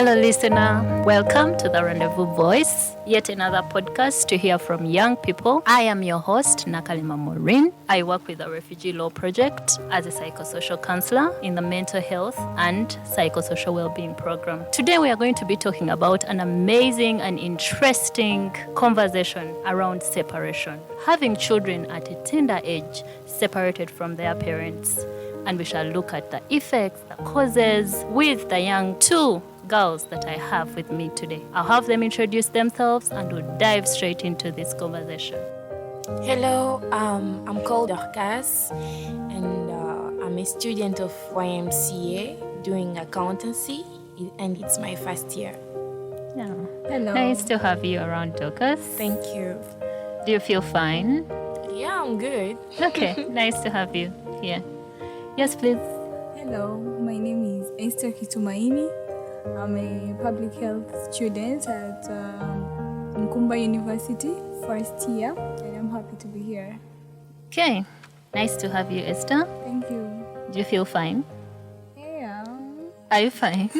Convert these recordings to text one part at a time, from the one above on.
Hello, listener. Welcome to the Rendezvous Voice, yet another podcast to hear from young people. I am your host, Nakalima Moreen. I work with the Refugee Law Project as a psychosocial counselor in the mental health and psychosocial well-being program. Today, we are going to be talking about an amazing and interesting conversation around separation. Having children at a tender age separated from their parents. And we shall look at the effects, the causes with the young two girls that I have with me today. I'll have them introduce themselves and we'll dive straight into this conversation. Hello, I'm called Dorcas and I'm a student of YMCA doing accountancy and it's my first year. Yeah. Hello. Nice to have you around, Dorcas. Thank you. Do you feel fine? Yeah, I'm good. Okay, nice to have you here. Yes, please. Hello, my name is Esther Kitumaini. I'm a public health student at Nkumba University, first year, and I'm happy to be here. Okay, nice to have you, Esther. Thank you. Do you feel fine? Yeah. Are you fine?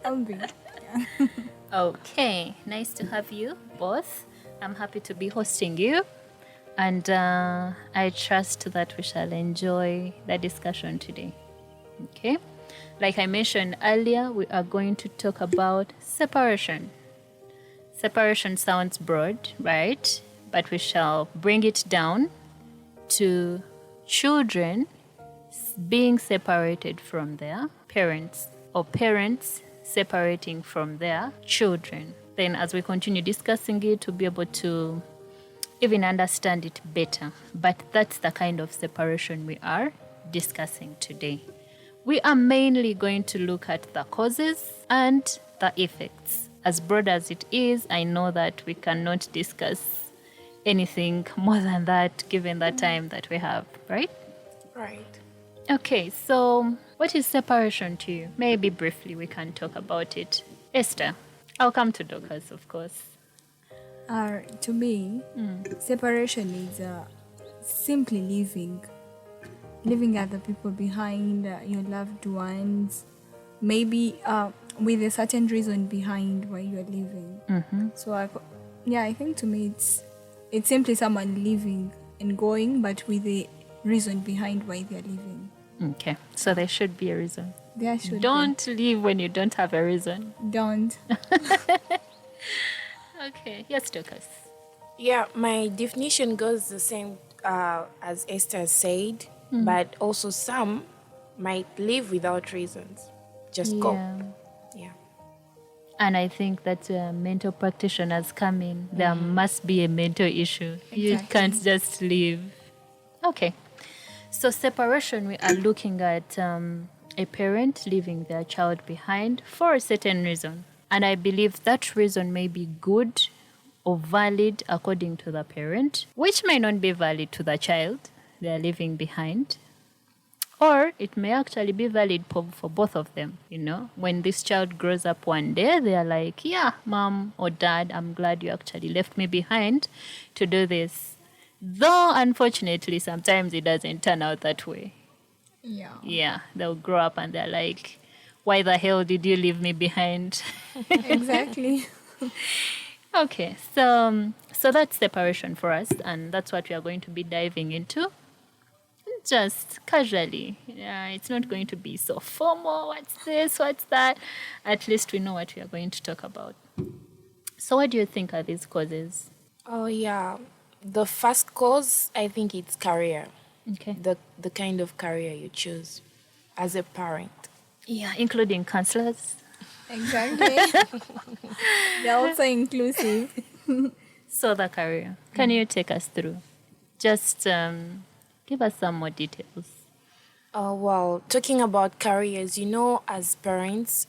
I'll be. Yeah. Okay, nice to have you both. I'm happy to be hosting you. And I trust that we shall enjoy the discussion today. Okay? Like I mentioned earlier, we are going to talk about separation. Separation sounds broad, right? But we shall bring it down to children being separated from their parents or parents separating from their children. Then as we continue discussing it, we'll be able to even understand it better. But that's the kind of separation we are discussing today. We are mainly going to look at the causes and the effects. As broad as it is, I know that we cannot discuss anything more than that given the time that we have, right? Right. Okay, so what is separation to you? Maybe briefly we can talk about it. Esther, I'll come to Dorcas, of course. To me, separation is simply leaving other people behind, your loved ones, maybe with a certain reason behind why you're leaving. Mm-hmm. So I think to me it's simply someone leaving and going, but with a reason behind why they're leaving. Okay, so there should be a reason. There should Don't leave when you don't have a reason. Don't. Okay, yes, Dorcas. Yeah, my definition goes the same as Esther said, but also some might leave without reasons. Just go. Yeah. And I think that mental practitioners come in. There must be a mental issue. Exactly. You can't just leave. Okay. So separation, we are looking at a parent leaving their child behind for a certain reason. And I believe that reason may be good or valid according to the parent, which may not be valid to the child they are leaving behind. Or it may actually be valid for both of them, you know. When this child grows up one day, they are like, yeah, mom or dad, I'm glad you actually left me behind to do this. Though, unfortunately, sometimes it doesn't turn out that way. Yeah. Yeah, they'll grow up and they're like, why the hell did you leave me behind? Exactly. Okay, so that's separation for us, and that's what we are going to be diving into. Just casually. Yeah, it's not going to be so formal. What's this? What's that? At least we know what we are going to talk about. So what do you think are these causes? Oh, yeah. The first cause, I think it's career. Okay. The kind of career you choose as a parent. Yeah, including counselors. Exactly. They're also inclusive. So the career. Can you take us through? Just give us some more details. Well, talking about careers, as parents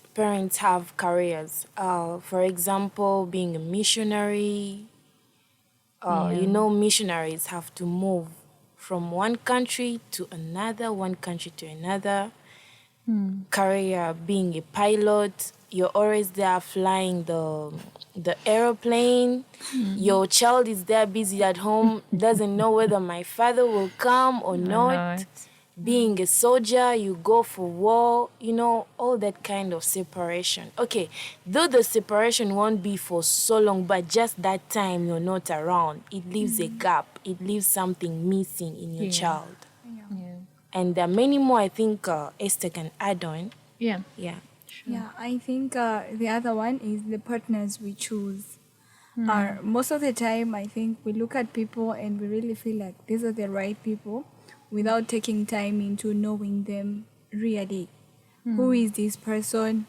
have careers. For example, being a missionary. Missionaries have to move from one country to another, Career, being a pilot, you're always there flying the aeroplane. Your child is there busy at home, doesn't know whether my father will come or not. being a soldier, you go for war, all that kind of separation. Okay, though the separation won't be for so long, but just that time you're not around, it leaves a gap, it leaves something missing in your child. Yeah. And there are many more I think Esther can add on. Yeah. Yeah. Yeah, I think the other one is the partners we choose. Most of the time, I think we look at people and we really feel like these are the right people without taking time into knowing them really. Who is this person?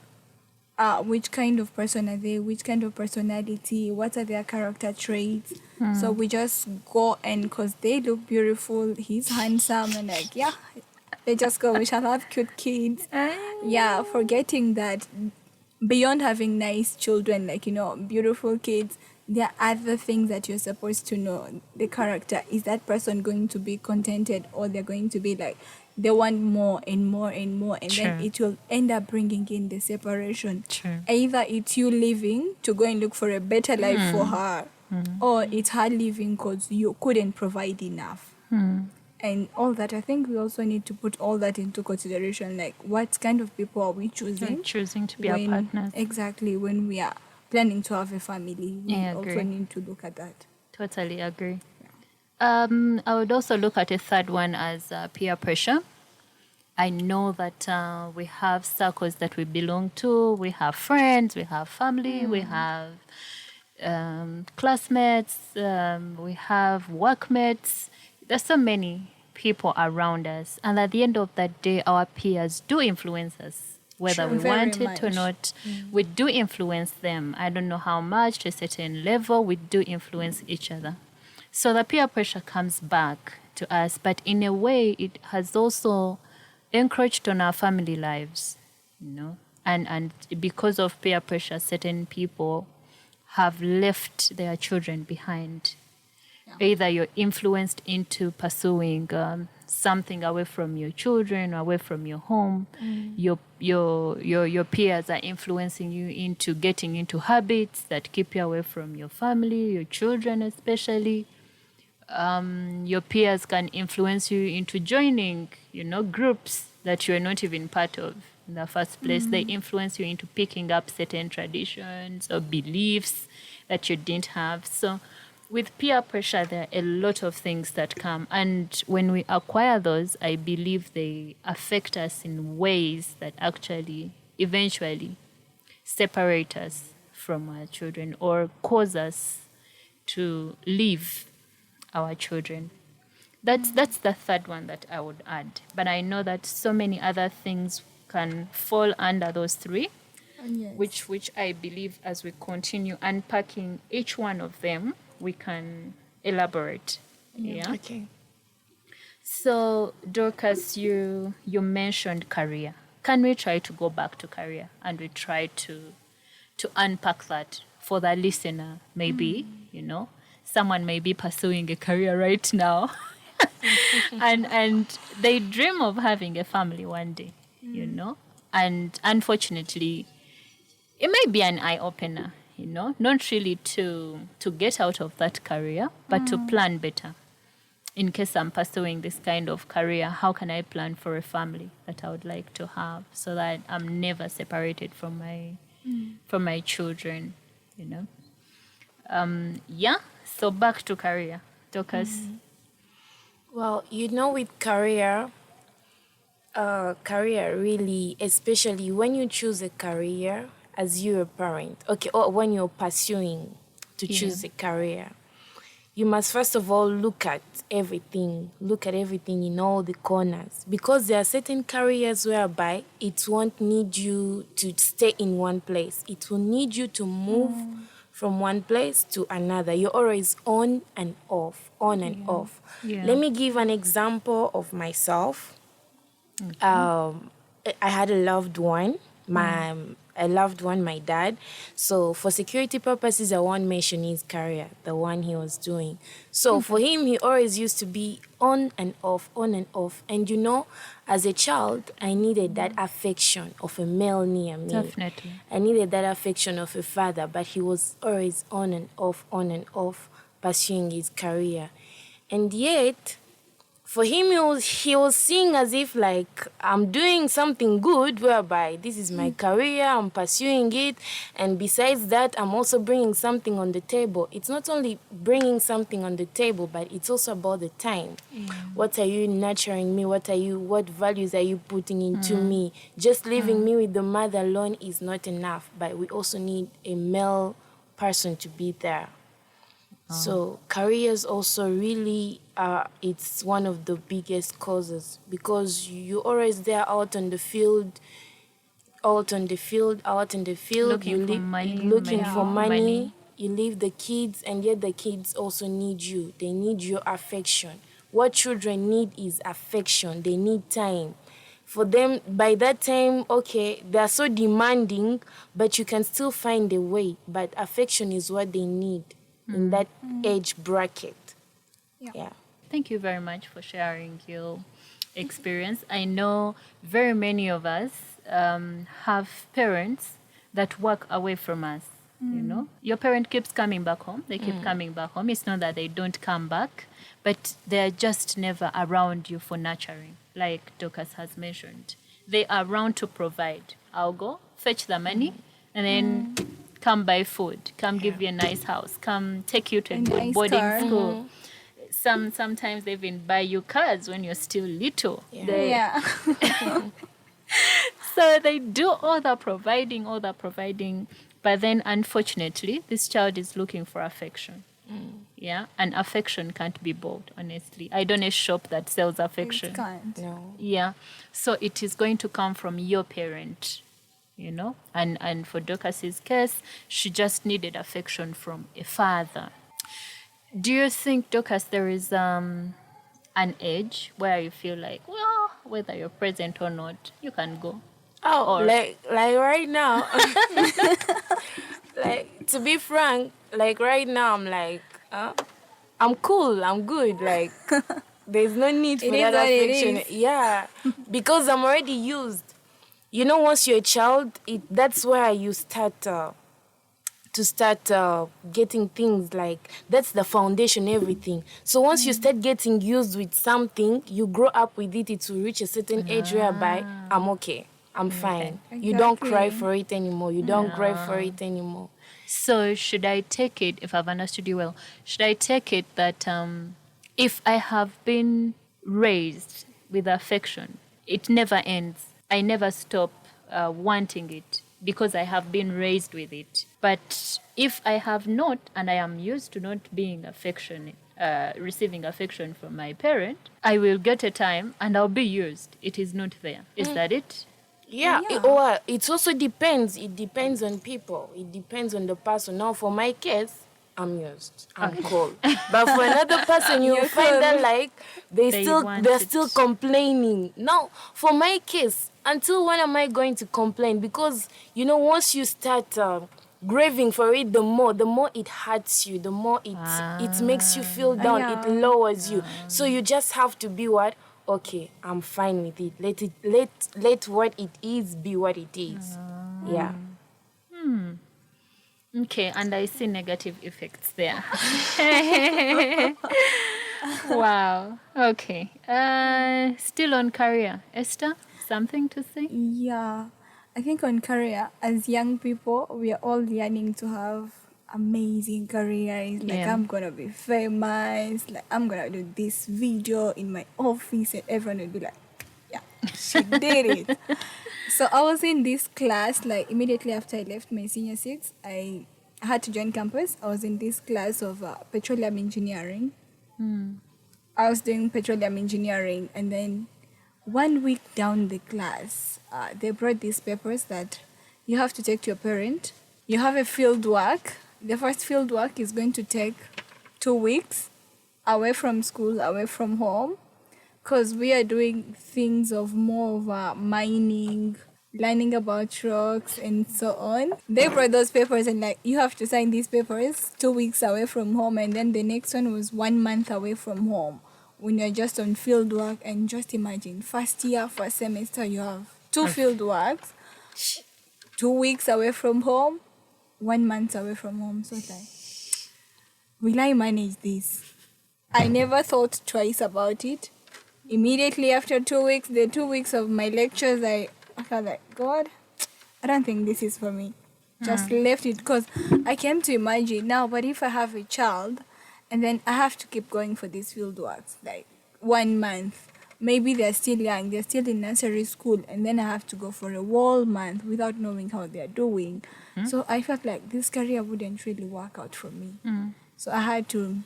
Which kind of person are they? Which kind of personality? What are their character traits? So we just go, and because they look beautiful, he's handsome, and like, yeah, they just go, we shall have cute kids. Yeah, forgetting that beyond having nice children, like, beautiful kids, there are other things that you're supposed to know. The character, is that person going to be contented, or they're going to be like, they want more and more and more, and then it will end up bringing in the separation. Either it's you leaving to go and look for a better life for her, or it's her leaving because you couldn't provide enough. And all that, I think we also need to put all that into consideration, like what kind of people are we choosing? Choosing to be our partners. Exactly, when we are planning to have a family, we I also agree. need to look at that. Totally agree. I would also look at a third one as peer pressure. I know that we have circles that we belong to. We have friends, we have family, we have classmates, we have workmates. There's so many people around us. And at the end of that day, our peers do influence us. Whether True, we very want it or much. not, we do influence them. I don't know how much, to a certain level, we do influence each other. So the peer pressure comes back to us, but in a way, it has also encroached on our family lives, and because of peer pressure, certain people have left their children behind. Either you're influenced into pursuing something away from your children, away from your home. Your peers are influencing you into getting into habits that keep you away from your family, your children especially. Your peers can influence you into joining, groups that you're not even part of in the first place. They influence you into picking up certain traditions or beliefs that you didn't have. So with peer pressure, there are a lot of things that come. And when we acquire those, I believe they affect us in ways that actually eventually separate us from our children or cause us to leave our children. That's the third one that I would add. But I know that so many other things can fall under those three, Yes. which I believe as we continue unpacking each one of them, we can elaborate. Yeah. Okay. So Dorcas, you mentioned career. Can we try to go back to career and we try to unpack that for the listener? Maybe someone may be pursuing a career right now, and they dream of having a family one day. And unfortunately, it may be an eye opener. Not really to get out of that career, but to plan better. In case I'm pursuing this kind of career, how can I plan for a family that I would like to have so that I'm never separated from my children, So back to career. Dorcas. Well, with career really, especially when you choose a career as you're a parent, okay, or when you're pursuing to choose a career, you must first of all look at everything in all the corners, because there are certain careers whereby it won't need you to stay in one place. It will need you to move from one place to another. You're always on and off, on and off. Yeah. Let me give an example of myself. I had a loved one, my dad. So for security purposes, I won't mention his career, the one he was doing. So for him, he always used to be on and off, on and off. And as a child, I needed that affection of a male near me. Definitely. I needed that affection of a father, but he was always on and off, pursuing his career. And yet, for him, he was seeing as if like I'm doing something good, whereby this is my career, I'm pursuing it, and besides that, I'm also bringing something on the table. It's not only bringing something on the table, but it's also about the time. What are you nurturing me? What values are you putting into me? Just leaving me with the mother alone is not enough, but we also need a male person to be there. So careers also really it's one of the biggest causes, because you're always there out in the field, Looking looking for money. money. You leave the kids, and yet the kids also need you. They need your affection. What children need is affection. They need time. For them, by that time, okay, they're so demanding, but you can still find a way. But affection is what they need in that age bracket. Yeah. Thank you very much for sharing your experience. I know very many of us have parents that work away from us. You know, your parent keeps coming back home. They keep coming back home. It's not that they don't come back, but they're just never around you for nurturing, like Dorcas has mentioned. They are around to provide. I'll go fetch the money, and then come buy food, come give you a nice house, come take you to a nice boarding car. school. Sometimes they even buy you cars when you're still little. So they do all the providing, but then unfortunately, this child is looking for affection. Yeah, and affection can't be bought, honestly. I don't know a shop that sells affection. It can't. No. Yeah, so it is going to come from your parent, you know. And for Dorcas's case, she just needed affection from a father. Do you think, Dorcas, there is an age where you feel like, well, whether you're present or not, you can go? Oh, Or- like right now. Like, to be frank, like right now, I'm like, I'm cool, I'm good. Like, there's no need for It is that what it affection. is. Yeah, because I'm already used. You know, once you're a child, that's where you start getting things, like that's the foundation, everything. So once you start getting used with something, you grow up with it. It will reach a certain age whereby I'm okay, I'm fine. You don't cry Exactly. for it anymore. You don't cry for it anymore. So should I take it, if I've understood you well, should I take it that if I have been raised with affection, it never ends. I never stop wanting it because I have been raised with it. But if I have not, and I am used to not being receiving affection from my parent, I will get a time and I'll be used. It is not there. Is that it? Yeah, Yeah. it also depends. It depends on people. It depends on the person. Now, for my case, I'm used. I'm cool. But for another person, you'll find that like they're still complaining. Now, for my case, until when am I going to complain? Because you know, once you start graving for it, the more it hurts you, the more it makes you feel down. Yeah. It lowers you. So you just have to be what? Okay, I'm fine with it. Let what it is be what it is. Yeah. Okay, and I see negative effects there. Wow. Okay. Still on career. Esther, something to say? Yeah, I think on career, as young people, we are all yearning to have amazing careers. Like, Yeah. I'm gonna be famous. Like, I'm gonna do this video in my office, and everyone will be like, "Yeah, she did it." So I was in this class. Like, immediately after I left my senior six, I had to join campus. I was in this class of petroleum engineering. I was doing petroleum engineering, and then 1 week down the class, they brought these papers that you have to take to your parent. You have a field work. The first field work is going to take 2 weeks away from school, away from home, because we are doing things of more of mining, learning about rocks, and so on. They brought those papers and like, you have to sign these papers 2 weeks away from home, and then the next one was 1 month away from home. When you're just on field work, and just imagine, first year, first semester, you have 2 field works, 2 weeks away from home, 1 month away from home. So it's like, will I manage this? I never thought twice about it. immediately after 2 weeks, the 2 weeks of my lectures, I felt like, God, I don't think this is for me. Just left it because I came to imagine now, but if I have a child and then I have to keep going for these field works, like 1 month, maybe they're still young, they're still in nursery school, and then I have to go for a whole month without knowing how they're doing. So I felt like this career wouldn't really work out for me. So I had to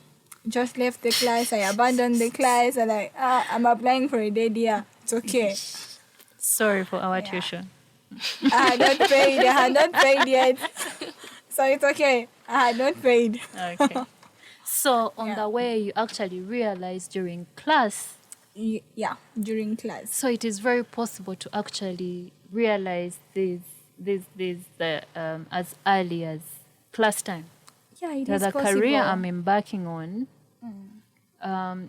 just left the class, I abandoned the class, and I'm applying for a dead year. It's okay. Sorry for our tuition. I had not paid yet. So it's okay. I had not paid. Okay. So on the way, you actually realized during class. Yeah, during class. So it is very possible to actually realize this as early as class time. Yeah, it That is the possible. career I'm embarking on,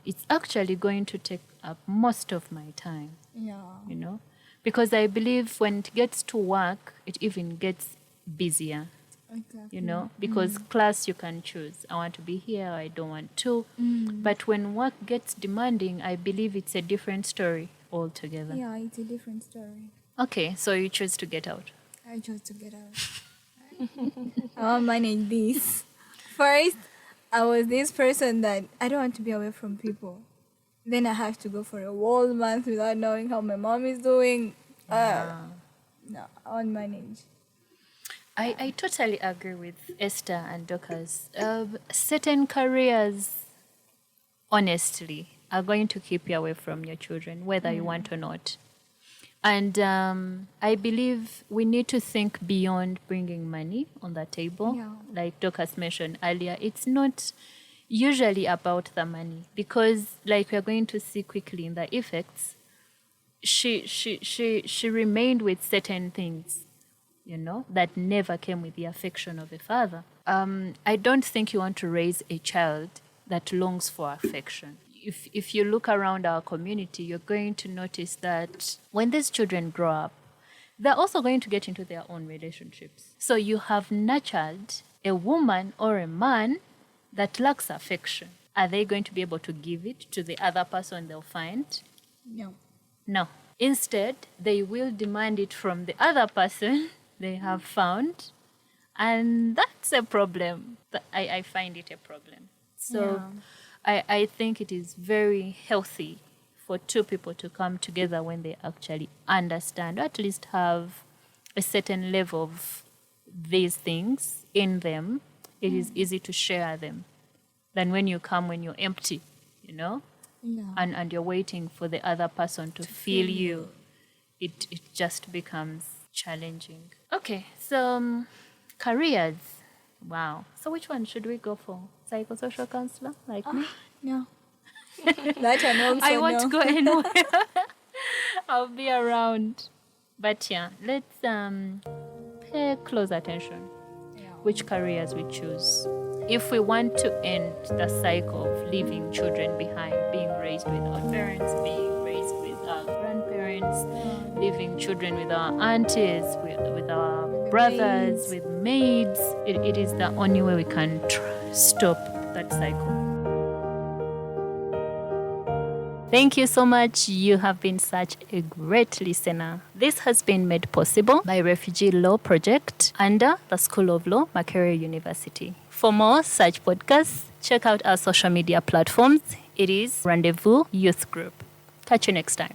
it's actually going to take up most of my time. Yeah. You know, because I believe when it gets to work, it even gets busier. Exactly. You know, because class you can choose. I want to be here, or I don't want to. But when work gets demanding, I believe it's a different story altogether. Yeah, it's a different story. Okay, so you choose to get out. I chose to get out. I'll manage this. First, I was this person that I don't want to be away from people. Then I have to go for a whole month without knowing how my mom is doing. No, I won't manage. I totally agree with Esther and Dorcas. Certain careers, honestly, are going to keep you away from your children, whether you want or not. And I believe we need to think beyond bringing money on the table. Yeah. Like Dorcas mentioned earlier, it's not usually about the money because, like we're going to see quickly in the effects, she remained with certain things, you know, that never came with the affection of a father. I don't think you want to raise a child that longs for affection. If you look around our community, you're going to notice that when these children grow up, they're also going to get into their own relationships. So you have nurtured a woman or a man that lacks affection. Are they going to be able to give it to the other person they'll find? No. No. Instead, they will demand it from the other person they have found. And that's a problem. I find it a problem. So I think it is very healthy for two people to come together when they actually understand, or at least have a certain level of these things in them. It is easy to share them than when you come when you're empty, you know? Yeah. And you're waiting for the other person to feel you. It just becomes challenging. Okay, so careers. Wow. So which one should we go for? Psychosocial counselor like me? No. That one also I won't no. go anywhere. I'll be around. But yeah, let's pay close attention which careers we choose. If we want to end the cycle of leaving children behind, being raised with our parents, being raised with our grandparents, leaving children with our aunties, with our brothers, maids. with maids, it is the only way we can stop that cycle. Thank you so much. You have been such a great listener. This has been made possible by Refugee Law Project under the School of Law, Makerere University. For more such podcasts, check out our social media platforms. It is Rendezvous Youth Group. Catch you next time.